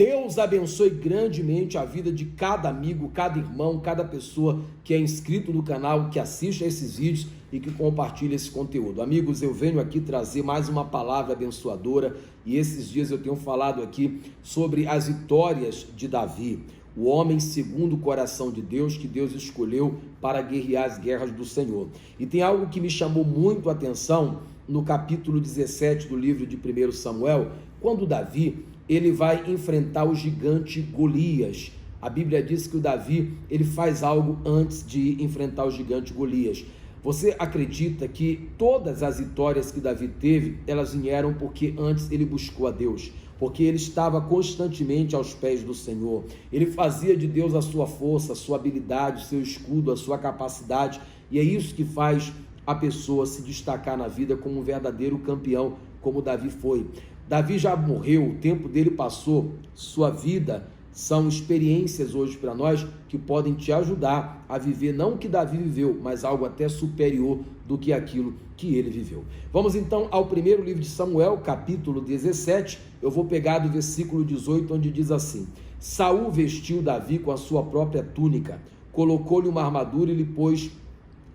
Deus abençoe grandemente a vida de cada amigo, cada irmão, cada pessoa que é inscrito no canal, que assiste a esses vídeos e que compartilha esse conteúdo. Amigos, eu venho aqui trazer mais uma palavra abençoadora e esses dias eu tenho falado aqui sobre as vitórias de Davi, o homem segundo o coração de Deus, que Deus escolheu para guerrear as guerras do Senhor. E tem algo que me chamou muito a atenção no capítulo 17 do livro de 1 Samuel, quando Davi ele vai enfrentar o gigante Golias. A Bíblia diz que o Davi ele faz algo antes de enfrentar o gigante Golias. Você acredita que todas as vitórias que Davi teve, elas vieram porque antes ele buscou a Deus? Porque ele estava constantemente aos pés do Senhor. Ele fazia de Deus a sua força, a sua habilidade, o seu escudo, a sua capacidade. E é isso que faz a pessoa se destacar na vida como um verdadeiro campeão, como Davi foi. Davi já morreu, o tempo dele passou, sua vida são experiências hoje para nós que podem te ajudar a viver não o que Davi viveu, mas algo até superior do que aquilo que ele viveu. Vamos então ao primeiro livro de Samuel, capítulo 17, eu vou pegar do versículo 18, onde diz assim: Saul vestiu Davi com a sua própria túnica, colocou-lhe uma armadura e lhe pôs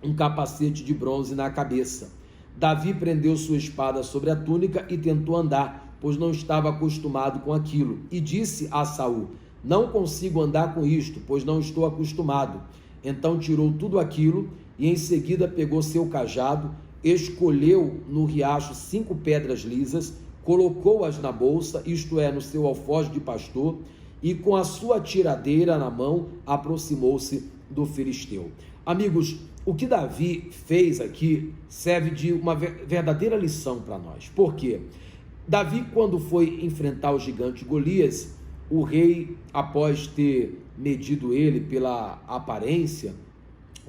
um capacete de bronze na cabeça. Davi prendeu sua espada sobre a túnica e tentou andar, pois não estava acostumado com aquilo, e disse a Saul: não consigo andar com isto, pois não estou acostumado. Então tirou tudo aquilo e em seguida pegou seu cajado, escolheu no riacho 5 pedras lisas, colocou-as na bolsa, isto é, no seu alforje de pastor, e com a sua tiradeira na mão aproximou-se do filisteu. Amigos, o que Davi fez aqui serve de uma verdadeira lição para nós. Por quê? Davi, quando foi enfrentar o gigante Golias, o rei, após ter medido ele pela aparência,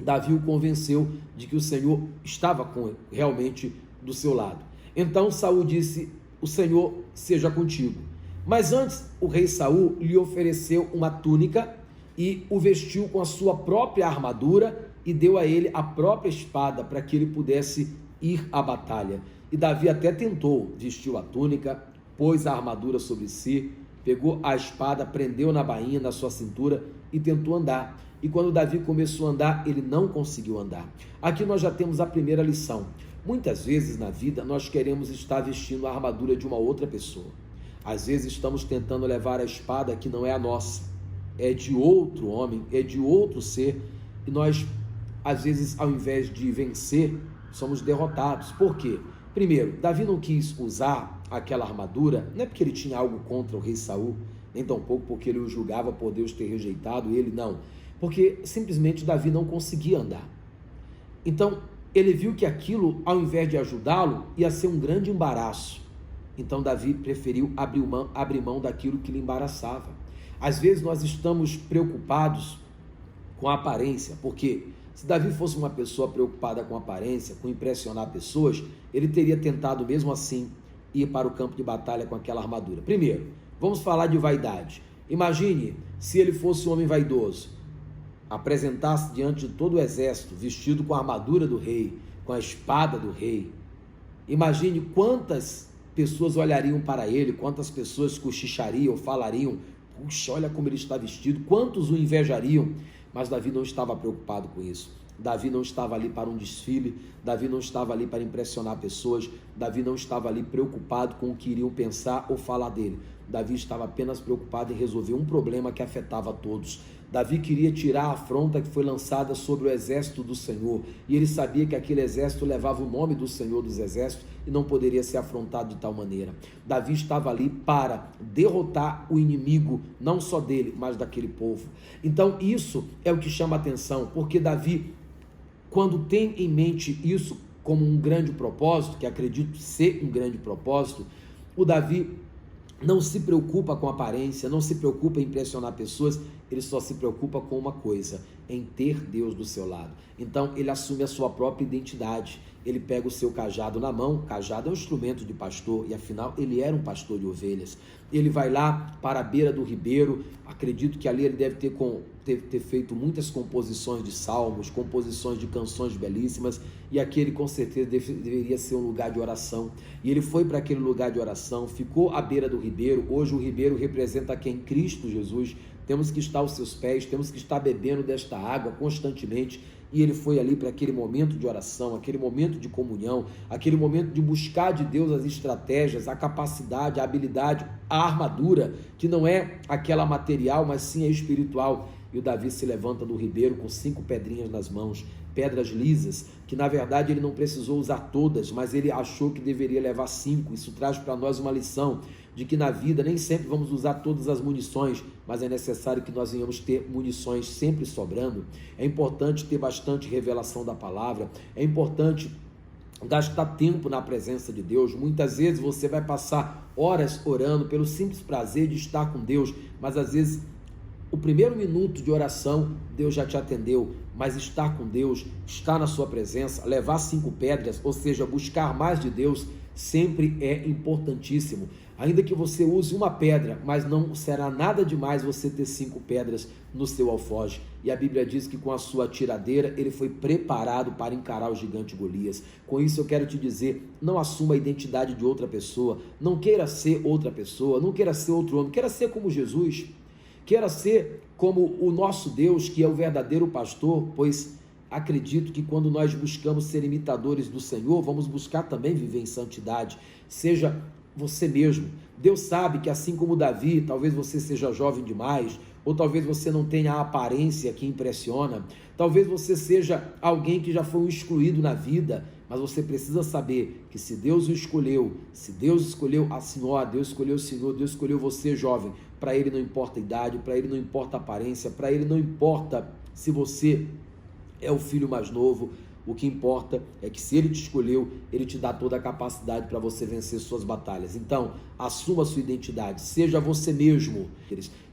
Davi o convenceu de que o Senhor estava realmente do seu lado. Então Saul disse: o Senhor seja contigo. Mas antes, o rei Saul lhe ofereceu uma túnica e o vestiu com a sua própria armadura e deu a ele a própria espada para que ele pudesse ir à batalha. E Davi até tentou, vestiu a túnica, pôs a armadura sobre si, pegou a espada, prendeu na bainha, na sua cintura e tentou andar. E quando Davi começou a andar, ele não conseguiu andar. Aqui nós já temos a primeira lição. Muitas vezes na vida nós queremos estar vestindo a armadura de uma outra pessoa. Às vezes estamos tentando levar a espada que não é a nossa, é de outro homem, é de outro ser, e nós, às vezes, ao invés de vencer, somos derrotados. Por quê? Primeiro, Davi não quis usar aquela armadura, não é porque ele tinha algo contra o rei Saul, nem tampouco porque ele o julgava por Deus ter rejeitado ele, não. Porque simplesmente Davi não conseguia andar. Então, ele viu que aquilo, ao invés de ajudá-lo, ia ser um grande embaraço. Então, Davi preferiu abrir mão daquilo que lhe embaraçava. Às vezes, nós estamos preocupados com a aparência, porque se Davi fosse uma pessoa preocupada com a aparência, com impressionar pessoas, ele teria tentado mesmo assim ir para o campo de batalha com aquela armadura. Primeiro, vamos falar de vaidade. Imagine se ele fosse um homem vaidoso, apresentasse diante de todo o exército, vestido com a armadura do rei, com a espada do rei. Imagine quantas pessoas olhariam para ele, quantas pessoas cochichariam, falariam: puxa, olha como ele está vestido, quantos o invejariam. Mas Davi não estava preocupado com isso. Davi não estava ali para um desfile, Davi não estava ali para impressionar pessoas, Davi não estava ali preocupado com o que iriam pensar ou falar dele. Davi estava apenas preocupado em resolver um problema que afetava a todos. Davi queria tirar a afronta que foi lançada sobre o exército do Senhor, e ele sabia que aquele exército levava o nome do Senhor dos exércitos e não poderia ser afrontado de tal maneira. Davi estava ali para derrotar o inimigo, não só dele, mas daquele povo. Então isso é o que chama a atenção, porque Davi, quando tem em mente isso como um grande propósito, que acredito ser um grande propósito, o Davi não se preocupa com aparência, não se preocupa em impressionar pessoas, ele só se preocupa com uma coisa: em ter Deus do seu lado. Então ele assume a sua própria identidade, ele pega o seu cajado na mão. Cajado é um instrumento de pastor, e afinal ele era um pastor de ovelhas. Ele vai lá para a beira do ribeiro. Acredito que ali ele deve ter feito muitas composições de salmos, composições de canções belíssimas, e aquele com certeza deveria ser um lugar de oração. E ele foi para aquele lugar de oração, ficou à beira do ribeiro. Hoje o ribeiro representa quem? Cristo Jesus. Temos que estar aos seus pés, temos que estar bebendo desta água constantemente. E ele foi ali para aquele momento de oração, aquele momento de comunhão, aquele momento de buscar de Deus as estratégias, a capacidade, a habilidade, a armadura, que não é aquela material, mas sim a espiritual. E o Davi se levanta do ribeiro com 5 pedrinhas nas mãos, pedras lisas, que na verdade ele não precisou usar todas, mas ele achou que deveria levar 5. Isso traz para nós uma lição de que na vida nem sempre vamos usar todas as munições, mas é necessário que nós venhamos ter munições sempre sobrando. É importante ter bastante revelação da palavra, é importante gastar tempo na presença de Deus. Muitas vezes você vai passar horas orando pelo simples prazer de estar com Deus, mas às vezes o primeiro minuto de oração, Deus já te atendeu. Mas estar com Deus, estar na sua presença, levar 5 pedras, ou seja, buscar mais de Deus, sempre é importantíssimo. Ainda que você use uma pedra, mas não será nada demais você ter 5 pedras no seu alforje. E a Bíblia diz que com a sua tiradeira, ele foi preparado para encarar o gigante Golias. Com isso eu quero te dizer, não assuma a identidade de outra pessoa, não queira ser outra pessoa, não queira ser outro homem, queira ser como Jesus. Queira ser como o nosso Deus, que é o verdadeiro pastor, pois acredito que quando nós buscamos ser imitadores do Senhor, vamos buscar também viver em santidade. Seja você mesmo. Deus sabe que assim como Davi, talvez você seja jovem demais, ou talvez você não tenha a aparência que impressiona, talvez você seja alguém que já foi um excluído na vida, mas você precisa saber que se Deus o escolheu, se Deus escolheu a senhora, Deus escolheu o Senhor, Deus escolheu você, jovem, para Ele não importa a idade, para Ele não importa a aparência, para Ele não importa se você é o filho mais novo. O que importa é que se Ele te escolheu, Ele te dá toda a capacidade para você vencer suas batalhas. Então, assuma a sua identidade, seja você mesmo.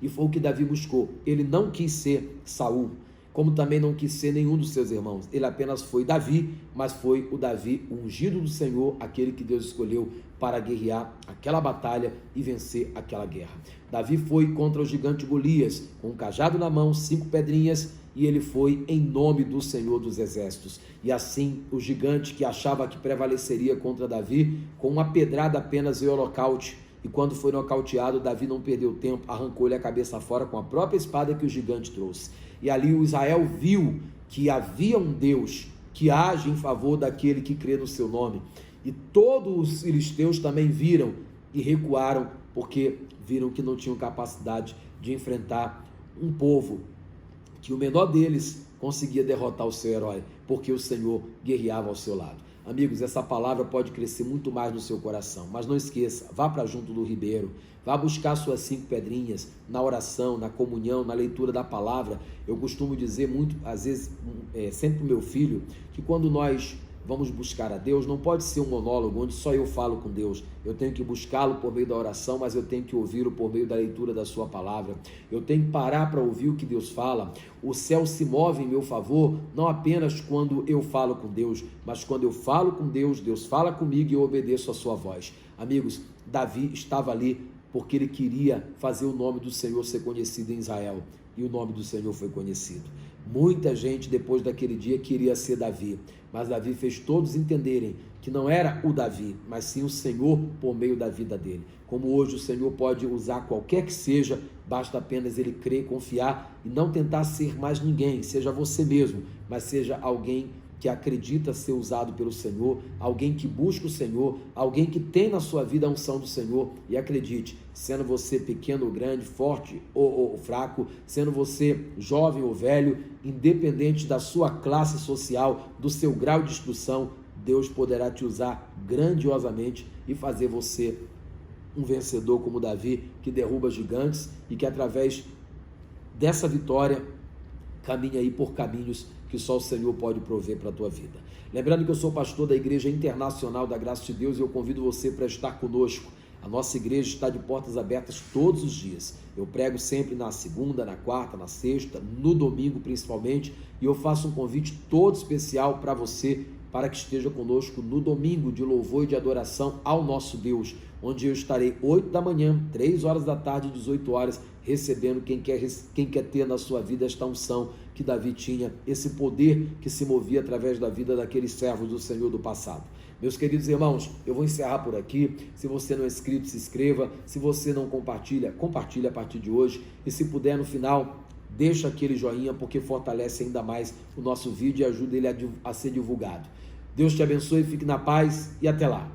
E foi o que Davi buscou. Ele não quis ser Saul, como também não quis ser nenhum dos seus irmãos. Ele apenas foi Davi, mas foi o Davi, o ungido do Senhor, aquele que Deus escolheu para guerrear aquela batalha e vencer aquela guerra. Davi foi contra o gigante Golias, com um cajado na mão, 5 pedrinhas, e ele foi em nome do Senhor dos Exércitos. E assim, o gigante que achava que prevaleceria contra Davi, com uma pedrada apenas veio ao nocaute. E quando foi nocauteado, Davi não perdeu tempo, arrancou-lhe a cabeça fora com a própria espada que o gigante trouxe. E ali o Israel viu que havia um Deus que age em favor daquele que crê no seu nome. E todos os filisteus também viram e recuaram, porque viram que não tinham capacidade de enfrentar um povo que o menor deles conseguia derrotar o seu herói, porque o Senhor guerreava ao seu lado. Amigos, essa palavra pode crescer muito mais no seu coração, mas não esqueça, vá para junto do ribeiro, vá buscar suas 5 pedrinhas na oração, na comunhão, na leitura da palavra. Eu costumo dizer muito, às vezes, sempre para o meu filho, que quando nós vamos buscar a Deus, não pode ser um monólogo onde só eu falo com Deus. Eu tenho que buscá-lo por meio da oração, mas eu tenho que ouvi-lo por meio da leitura da sua palavra. Eu tenho que parar para ouvir o que Deus fala. O céu se move em meu favor, não apenas quando eu falo com Deus, mas quando eu falo com Deus, Deus fala comigo e eu obedeço a sua voz. Amigos, Davi estava ali porque ele queria fazer o nome do Senhor ser conhecido em Israel, e o nome do Senhor foi conhecido. Muita gente depois daquele dia queria ser Davi, mas Davi fez todos entenderem que não era o Davi, mas sim o Senhor por meio da vida dele. Como hoje o Senhor pode usar qualquer que seja, basta apenas ele crer, confiar e não tentar ser mais ninguém. Seja você mesmo, mas seja alguém que acredita ser usado pelo Senhor, alguém que busca o Senhor, alguém que tem na sua vida a unção do Senhor. E acredite, sendo você pequeno ou grande, forte ou fraco, sendo você jovem ou velho, independente da sua classe social, do seu grau de instrução, Deus poderá te usar grandiosamente e fazer você um vencedor como Davi, que derruba gigantes e que através dessa vitória caminha aí por caminhos que só o Senhor pode prover para a tua vida. Lembrando que eu sou pastor da Igreja Internacional da Graça de Deus e eu convido você para estar conosco. A nossa igreja está de portas abertas todos os dias. Eu prego sempre na segunda, na quarta, na sexta, no domingo principalmente, e eu faço um convite todo especial para você para que esteja conosco no domingo de louvor e de adoração ao nosso Deus, onde eu estarei 8 da manhã, 3 horas da tarde, 18 horas, recebendo quem quer ter na sua vida esta unção que Davi tinha, esse poder que se movia através da vida daqueles servos do Senhor do passado. Meus queridos irmãos, eu vou encerrar por aqui. Se você não é inscrito, se inscreva. Se você não compartilha, compartilhe a partir de hoje. E se puder, no final, deixa aquele joinha, porque fortalece ainda mais o nosso vídeo e ajuda ele a ser divulgado. Deus te abençoe, fique na paz e até lá.